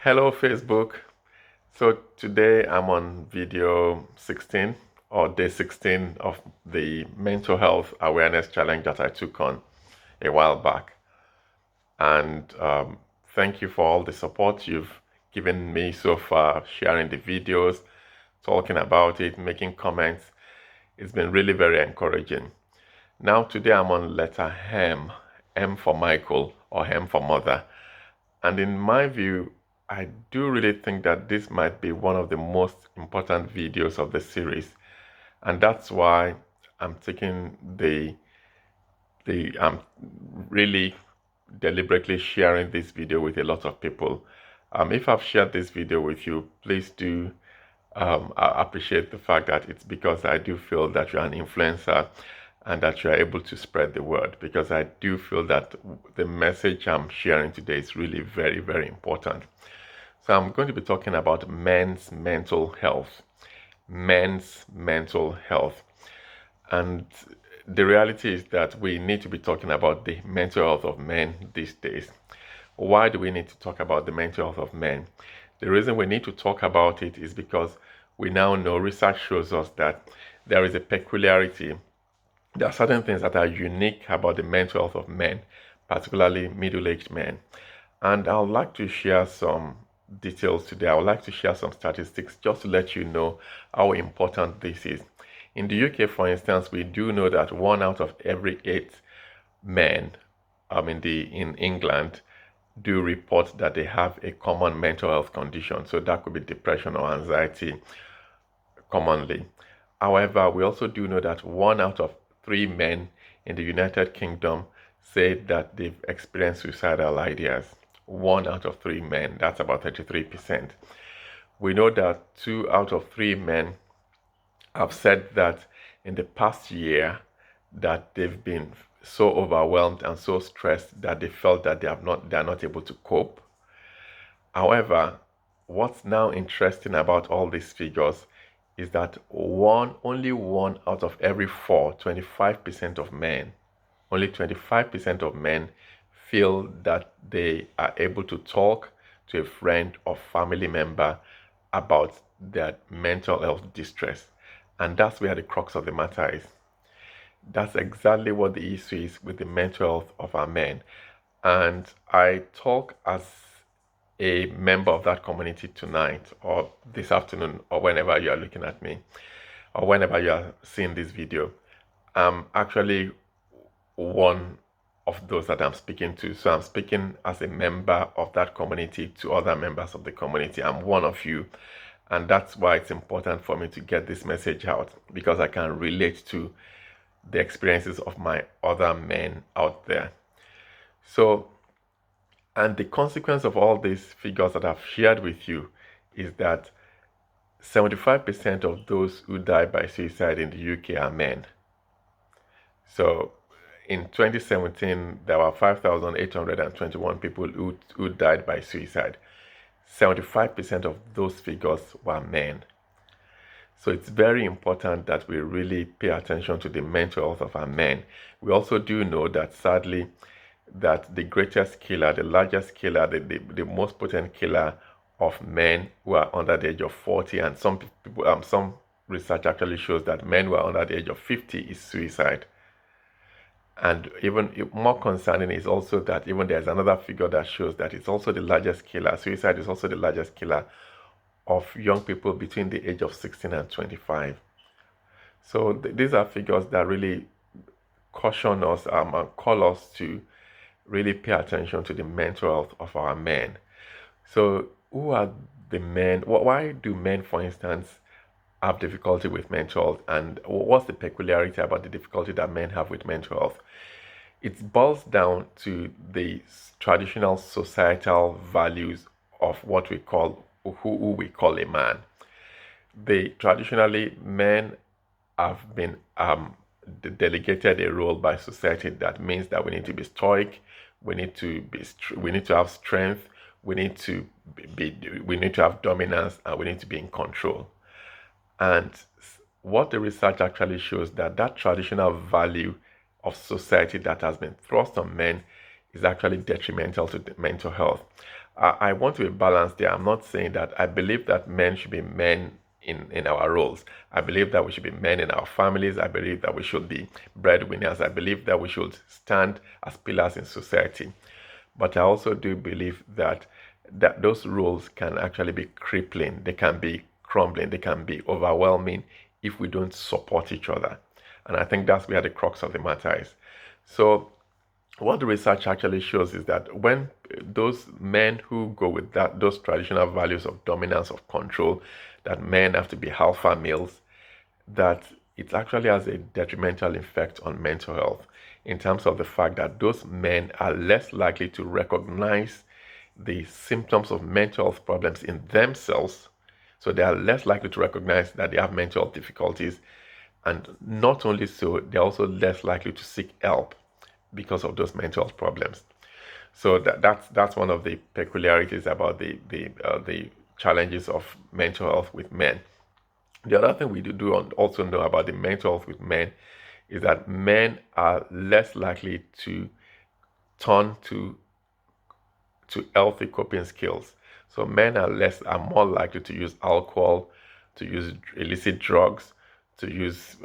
Hello Facebook. So today I'm on video 16 or day 16 of the mental health awareness challenge that I took on a while back. And thank you for all the support you've given me so far, sharing the videos, talking about it, making comments. It's been really very encouraging. Now today I'm on letter M, M for Michael or M for mother. And in my view, I do really think that this might be one of the most important videos of the series. And that's why I'm taking I'm really deliberately sharing this video with a lot of people. If I've shared this video with you, please do I appreciate the fact that it's because I do feel that you're an influencer and that you're able to spread the word, because I do feel that the message I'm sharing today is really very, very important. So I'm going to be talking about men's mental health. Men's mental health. And the reality is that we need to be talking about the mental health of men these days. Why do we need to talk about the mental health of men? The reason we need to talk about it is because we now know, research shows us that there is a peculiarity. There are certain things that are unique about the mental health of men, particularly middle-aged men. And I would like to share some details today. I would like to share some statistics just to let you know how important this is. In the UK, for instance, we do know that 1 out of every 8 men in England do report that they have a common mental health condition. So that could be depression or anxiety commonly. However, we also do know that 1 out of 3 men in the United Kingdom say that they've experienced suicidal ideas. 1 out of 3 men, that's about 33%. We know that 2 out of 3 men have said that in the past year that they've been so overwhelmed and so stressed that they felt that they are not able to cope. However, what's now interesting about all these figures is that only 1 out of every 4, 25% of men, only 25% of men feel that they are able to talk to a friend or family member about their mental health distress. And that's where the crux of the matter is. That's exactly what the issue is with the mental health of our men. And I talk as a member of that community tonight or this afternoon or whenever you are looking at me or whenever you are seeing this video. I'm actually one of those that I'm speaking to. So I'm speaking as a member of that community to other members of the community. I'm one of you. And that's why it's important for me to get this message out, because I can relate to the experiences of my other men out there. So, and the consequence of all these figures that I've shared with you is that 75% of those who die by suicide in the UK are men. So in 2017, there were 5,821 people who died by suicide. 75% of those figures were men. So it's very important that we really pay attention to the mental health of our men. We also do know that, sadly, that the greatest killer, the largest killer, the most potent killer of men who are under the age of 40, and some people, some research actually shows that men who are under the age of 50 is suicide. And even more concerning is also that even there's another figure that shows that it's also the largest killer. Suicide is also the largest killer of young people between the age of 16 and 25. So these are figures that really caution us and call us to really pay attention to the mental health of our men. So who are the men? Why do men, for instance, have difficulty with mental health, and what's the peculiarity about the difficulty that men have with mental health? It boils down to the traditional societal values of what we call who we call a man. Traditionally, men have been delegated a role by society that means that we need to be stoic, we need to have strength, we need to have dominance, and we need to be in control. And what the research actually shows that traditional value of society that has been thrust on men is actually detrimental to the mental health. I want to be balanced there. I'm not saying that I believe that men should be men in our roles. I believe that we should be men in our families. I believe that we should be breadwinners. I believe that we should stand as pillars in society. But I also do believe that those roles can actually be crippling. They can be crumbling. They can be overwhelming if we don't support each other. And I think that's where the crux of the matter is. So what the research actually shows is that when those men who go with those traditional values of dominance, of control, that men have to be alpha males, that it actually has a detrimental effect on mental health, in terms of the fact that those men are less likely to recognize the symptoms of mental health problems in themselves. So they are less likely to recognize that they have mental health difficulties. And not only so, they're also less likely to seek help because of those mental health problems. So that's one of the peculiarities about the challenges of mental health with men. The other thing we do also know about the mental health with men is that men are less likely to turn to healthy coping skills. So men are more likely to use alcohol, to use illicit drugs, to use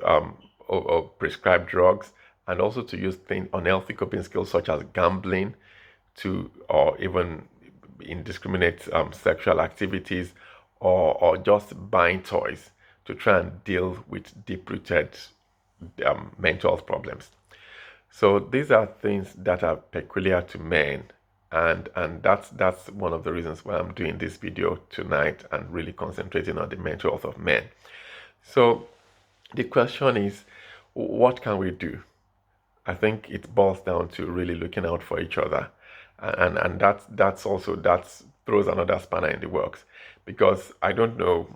or prescribed drugs, and also to use unhealthy coping skills such as gambling, or even indiscriminate sexual activities, or just buying toys to try and deal with deep-rooted mental health problems. So these are things that are peculiar to men, and that's one of the reasons why I'm doing this video tonight and really concentrating on the mental health of men. So the question is, what can we do? I think it boils down to really looking out for each other, and that throws another spanner in the works, because I don't know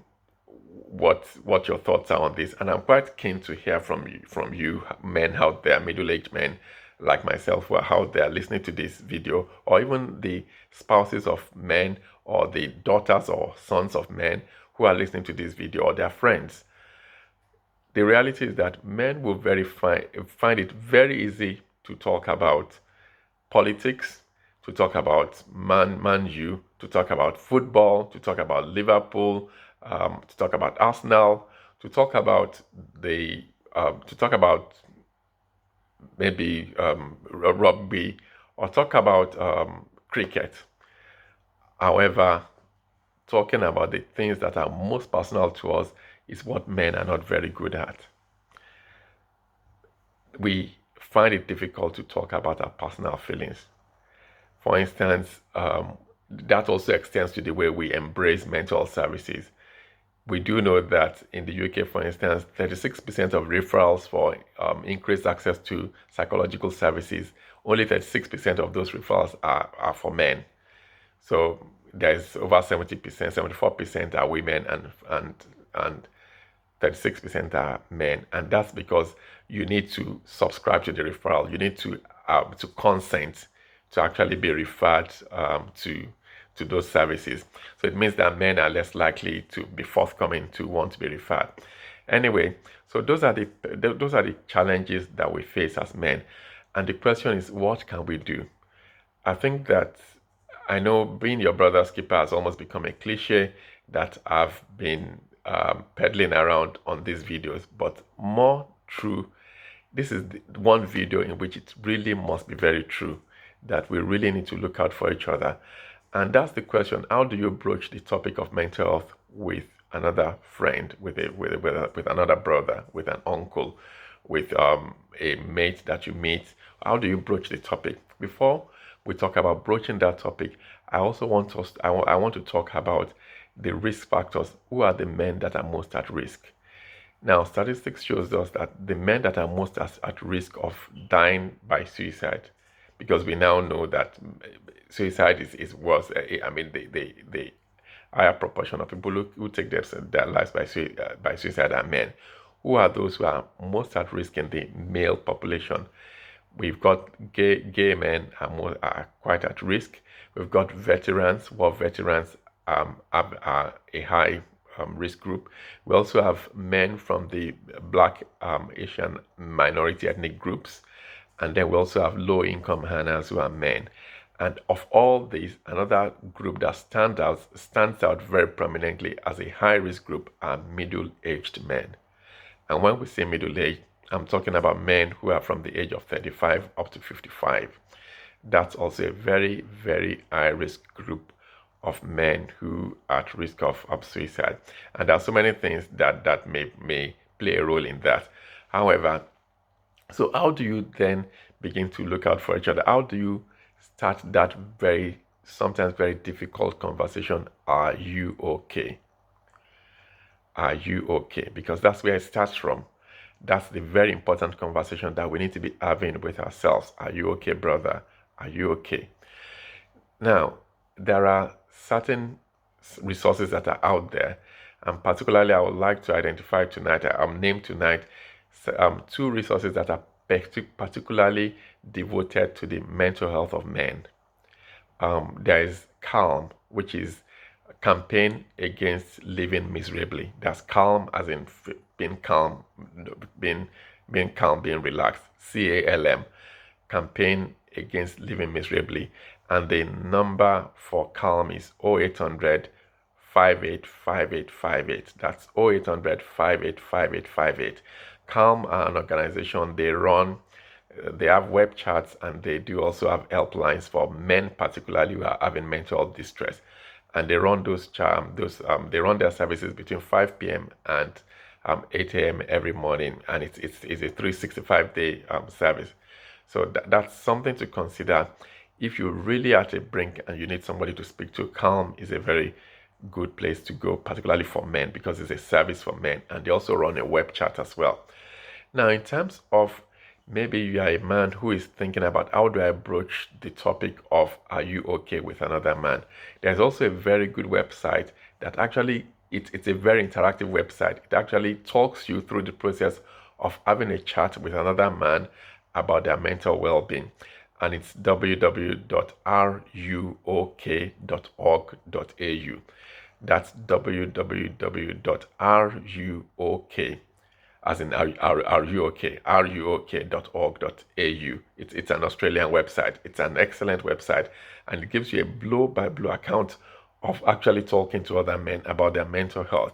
what your thoughts are on this, and I'm quite keen to hear from you men out there, middle-aged men like myself, who are out there listening to this video, or even the spouses of men, or the daughters or sons of men who are listening to this video, or their friends. The reality is that men will find it very easy to talk about politics, to talk about Man U, to talk about football, to talk about Liverpool, to talk about Arsenal, to talk about maybe rugby, or talk about cricket. However, talking about the things that are most personal to us is what men are not very good at. We find it difficult to talk about our personal feelings. For instance, that also extends to the way we embrace mental health services. We do know that in the UK, for instance, 36% of referrals for increased access to psychological services, only 36% of those referrals are for men. So there's over 70%, 74% are women, and 36% are men. And that's because you need to subscribe to the referral. You need to consent to actually be referred to those services. So it means that men are less likely to be forthcoming to want to be referred. Anyway, so those are the challenges that we face as men. And the question is, what can we do? I think that, I know being your brother's keeper has almost become a cliche that I've been peddling around on these videos, but more true, this is one video in which it really must be very true that we really need to look out for each other. And that's the question: how do you broach the topic of mental health with another friend, with another brother, with an uncle, with a mate that you meet? How do you broach the topic? Before we talk about broaching that topic, I also want to talk about the risk factors. Who are the men that are most at risk? Now, statistics shows us that the men that are most at risk of dying by suicide, because we now know that suicide is worse. I mean, the higher proportion of people who take their lives by suicide are men. Who are those who are most at risk in the male population? We've got gay men are quite at risk. We've got veterans. War veterans are a high risk group. We also have men from the Black, Asian minority ethnic groups. And then we also have low-income earners who are men. And of all these, another group that stands out very prominently as a high-risk group are middle-aged men. And when we say middle-aged, I'm talking about men who are from the age of 35 up to 55. That's also a very, very high-risk group of men who are at risk of suicide. And there are so many things that may play a role in that. However, so how do you then begin to look out for each other? How do you start that sometimes very difficult conversation? Are you okay? Are you okay? Because that's where it starts from. That's the very important conversation that we need to be having with ourselves. Are you okay, brother? Are you okay? Now, there are certain resources that are out there, and particularly I would like to identify tonight, name tonight, two resources that are particularly devoted to the mental health of men. There is Calm, which is Campaign Against Living Miserably. That's calm as in being calm, being calm, being relaxed. CALM, Campaign Against Living Miserably. And the number for Calm is 0800 585858. That's 0800 585858. Calm are an organization. They have web chats, and they do also have helplines for men, particularly who are having mental distress. And they run they run their services between 5 p.m. and 8 a.m. every morning, and it's a 365-day service. So that's something to consider. If you're really at a brink and you need somebody to speak to, Calm is a very good place to go, particularly for men, because it's a service for men, and they also run a web chat as well. Now, in terms of maybe you are a man who is thinking about how do I broach the topic of are you okay with another man, there's also a very good website that actually, it's a very interactive website. It actually talks you through the process of having a chat with another man about their mental well-being. And it's www.ruok.org.au. That's www.ruok, as in ruok.org.au. It's an Australian website. It's an excellent website, and it gives you a blow-by-blow account of actually talking to other men about their mental health.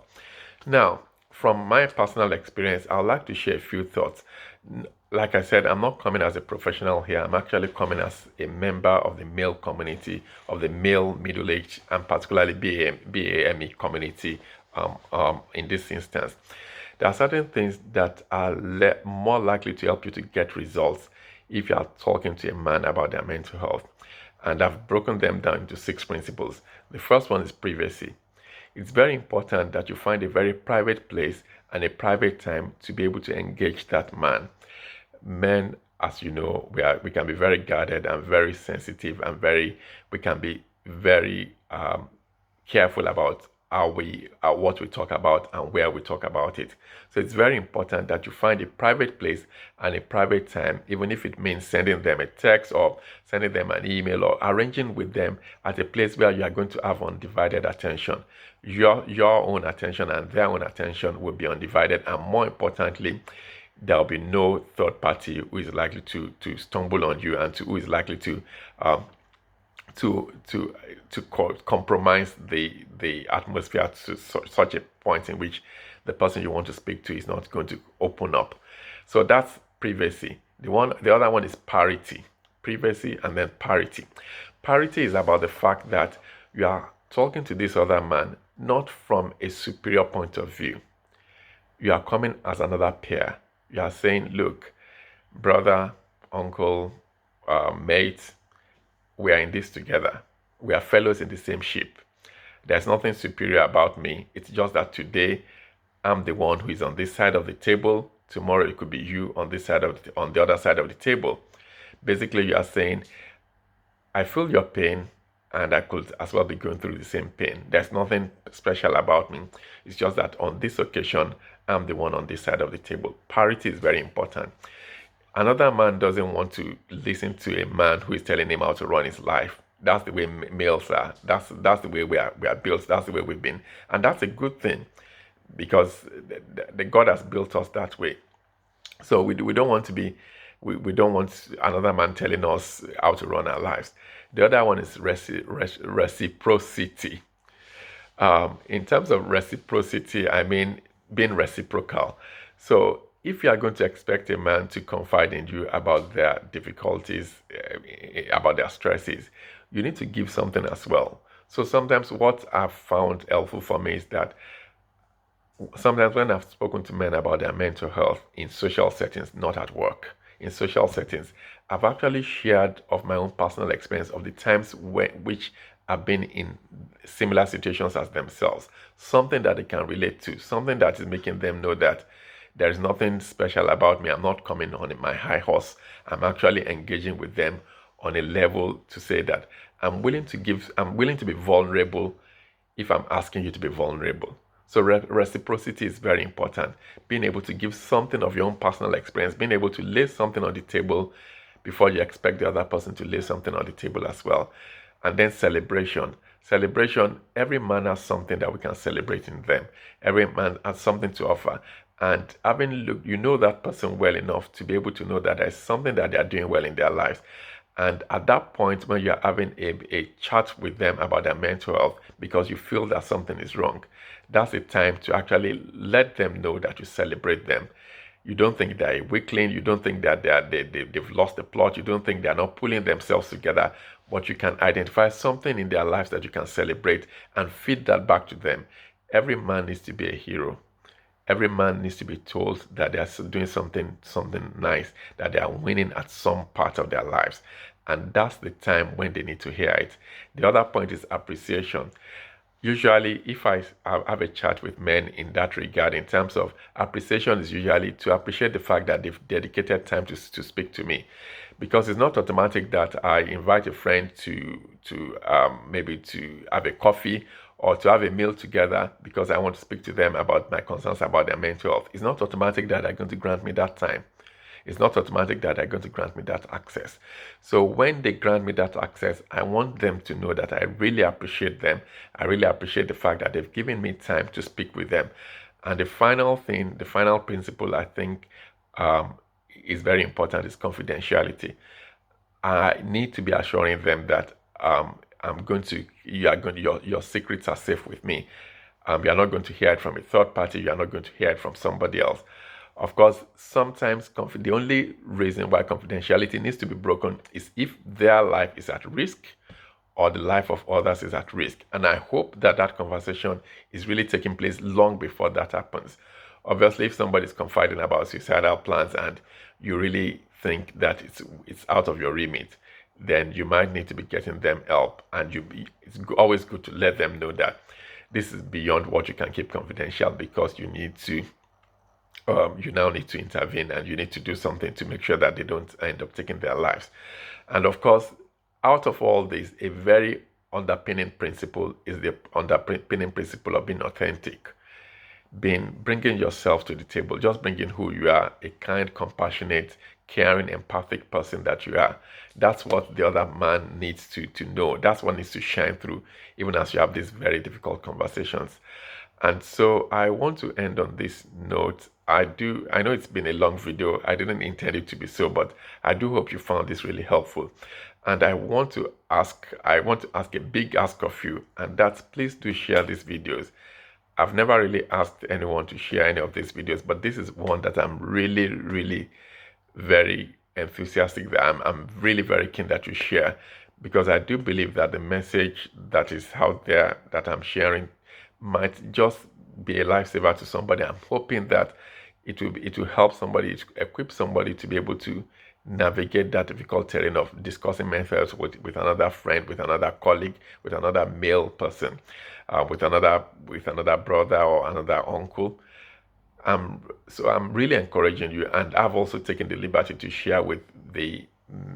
Now, from my personal experience, I would like to share a few thoughts. Like I said, I'm not coming as a professional here. I'm actually coming as a member of the male community, of the male middle-aged, and particularly BAME community in this instance. There are certain things that are more likely to help you to get results if you are talking to a man about their mental health. And I've broken them down into 6 principles. The first one is privacy. It's very important that you find a very private place and a private time to be able to engage that man. Men, as you know, we can be very guarded and very sensitive, and we can be very careful about what we talk about and where we talk about it. So it's very important that you find a private place and a private time, even if it means sending them a text or sending them an email or arranging with them at a place where you are going to have undivided attention. Your own attention and their own attention will be undivided, and more importantly, there will be no third party who is likely to stumble on you and who is likely to compromise the atmosphere to such a point in which the person you want to speak to is not going to open up. So that's privacy. The other one is parity. Privacy and then parity. Parity is about the fact that you are talking to this other man not from a superior point of view. You are coming as another peer. You are saying, look, brother, uncle, mate, we are in this together. We are fellows in the same ship. There's nothing superior about me. It's just that today I'm the one who is on this side of the table. Tomorrow it could be you on on the other side of the table. Basically, you are saying, I feel your pain, and I could as well be going through the same pain. There's nothing special about me. It's just that on this occasion, I'm the one on this side of the table. Parity is very important. Another man doesn't want to listen to a man who is telling him how to run his life. That's the way males are. That's the way we are built. That's the way we've been. And that's a good thing, because the God has built us that way. So we don't want to be, we don't want another man telling us how to run our lives. The other one is reciprocity. In terms of reciprocity, I mean being reciprocal. So if you are going to expect a man to confide in you about their difficulties, about their stresses, you need to give something as well. So sometimes what I've found helpful for me is that sometimes when I've spoken to men about their mental health in social settings, not at work, in social settings, I've actually shared of my own personal experience of the times which I've been in similar situations as themselves, something that they can relate to, something that is making them know that there is nothing special about me. I'm not coming on my high horse. I'm actually engaging with them on a level to say that I'm willing to be vulnerable if I'm asking you to be vulnerable. So reciprocity is very important. Being able to give something of your own personal experience, being able to lay something on the table before you expect the other person to lay something on the table as well. And then celebration. Celebration, every man has something that we can celebrate in them. Every man has something to offer. And having looked, you know that person well enough to be able to know that there's something that they are doing well in their lives. And at that point, when you're having a chat with them about their mental health because you feel that something is wrong, that's the time to actually let them know that you celebrate them. You don't think they're a weakling. You don't think that they've lost the plot. You don't think they're not pulling themselves together. But you can identify something in their lives that you can celebrate and feed that back to them. Every man needs to be a hero. Every man needs to be told that they are doing something nice, that they are winning at some part of their lives. And that's the time when they need to hear it. The other point is appreciation. Usually, if I have a chat with men in that regard, in terms of appreciation, is usually to appreciate the fact that they've dedicated time to speak to me, because it's not automatic that I invite a friend to maybe to have a coffee or to have a meal together because I want to speak to them about my concerns about their mental health. It's not automatic that they're going to grant me that time. It's not automatic that they're going to grant me that access. So when they grant me that access, I want them to know that I really appreciate them. I really appreciate the fact that they've given me time to speak with them. And the final thing, the final principle I think is very important is confidentiality. I need to be assuring them that your secrets are safe with me. You're not going to hear it from a third party. You're not going to hear it from somebody else. Of course, sometimes the only reason why confidentiality needs to be broken is if their life is at risk or the life of others is at risk. And I hope that that conversation is really taking place long before that happens. Obviously, if somebody is confiding about suicidal plans and you really think that it's out of your remit, then you might need to be getting them help. And it's always good to let them know that this is beyond what you can keep confidential, because you now need to intervene and you need to do something to make sure that they don't end up taking their lives. And of course, out of all this, a very underpinning principle is the underpinning principle of being authentic, bringing yourself to the table, just bringing who you are, a kind, compassionate, caring, empathic person that you are. That's what the other man needs to know. That's what needs to shine through, even as you have these very difficult conversations. And so I want to end on this note. I know it's been a long video. I didn't intend it to be so, but I do hope you found this really helpful. And I want to ask a big ask of you, and that's please do share these videos. I've never really asked anyone to share any of these videos, but this is one that I'm really, really very enthusiastic that I'm really very keen that you share, because I do believe that the message that is out there that I'm sharing might just be a lifesaver to somebody. I'm hoping that it will help somebody, to equip somebody to be able to navigate that difficult terrain of discussing mental health with another friend, with another colleague, with another male person, with another brother or another uncle. So I'm really encouraging you, and I've also taken the liberty to share with the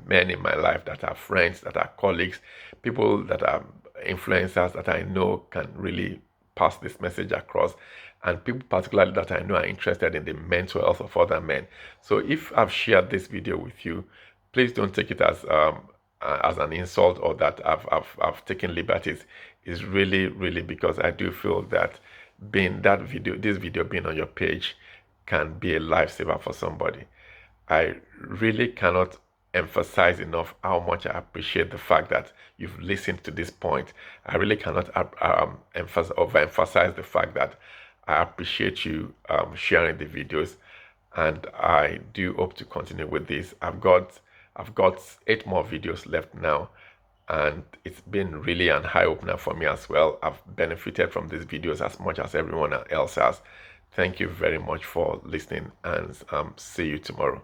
men in my life that are friends, that are colleagues, people that are influencers that I know can really pass this message across, and people particularly that I know are interested in the mental health of other men. So if I've shared this video with you, please don't take it as an insult or that I've taken liberties. It's really because I do feel that this video being on your page can be a lifesaver for somebody. I really cannot emphasize enough how much I appreciate the fact that you've listened to this point. I really cannot overemphasize the fact that I appreciate you sharing the videos, and I do hope to continue with this. I've got 8 more videos left now, and it's been really an eye-opener for me as well. I've benefited from these videos as much as everyone else has. Thank you very much for listening, and see you tomorrow.